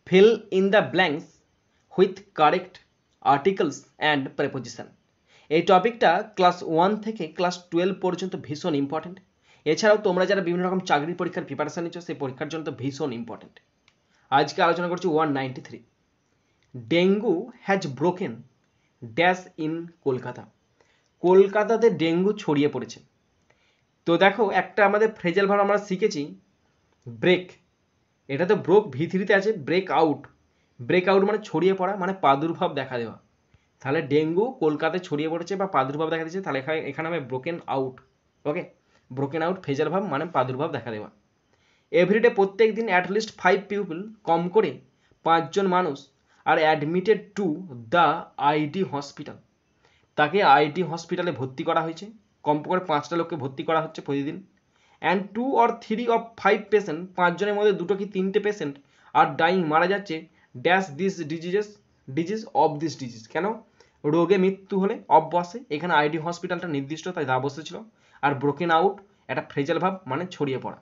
fill in the blanks with correct articles and preposition। এই টপিকটা class 1 থেকে class 12 পর্যন্ত ভীষণ ইম্পর্টেন্ট। এছাড়াও তোমরা যারা বিভিন্ন রকম চাকরির পরীক্ষার প্রিপারেশন নিচ্ছ সেই পরীক্ষার জন্য তো ভীষণ ইম্পর্টেন্ট। আজকে আলোচনা করছি 193, dengue has broken dash in Kolkata. কলকাতাতে ডেঙ্গু ছড়িয়ে পড়েছে। তো দেখো একটা আমাদের ফ্রেজাল ভার্ব আমরা শিখেছি ব্রেক, এটা তো ব্রোক ভিথিরিতে আছে, ব্রেক আউট। ব্রেক আউট মানে ছড়িয়ে পড়া, মানে প্রাদুর্ভাব দেখা দেওয়া। তাহলে ডেঙ্গু কলকাতায় ছড়িয়ে পড়েছে বা প্রাদুর্ভাব দেখা দিচ্ছে, তাহলে এখানে হবে ব্রোকেন আউট। ওকে, ব্রোকেন আউট ফ্রেজাল ভার্ব মানে প্রাদুর্ভাব দেখা দেওয়া। এভরিডে প্রত্যেক দিন অ্যাটলিস্ট 5 পিপল, কম করে 5 জন মানুষ আর admitted to the ID hospital, তাকে আইডি হসপিটালে ভর্তি করা হয়েছে। কম করে 5টা লোককে ভর্তি করা হচ্ছে প্রতিদিন। অ্যান্ড 2 or 3 of 5 পেশেন্ট, 5 জনের মধ্যে 2 কি 3টে পেশেন্ট আর ডাইং মারা যাচ্ছে dash this disease of this disease. কেন? রোগে মৃত্যু হলে অফ বসে, এখানে আইডি হসপিটালটা নির্দিষ্ট তাই দা বসেছিল। আর ব্রোকেন আউট একটা ফ্রেজাল ভাব মানে ছড়িয়ে পড়া।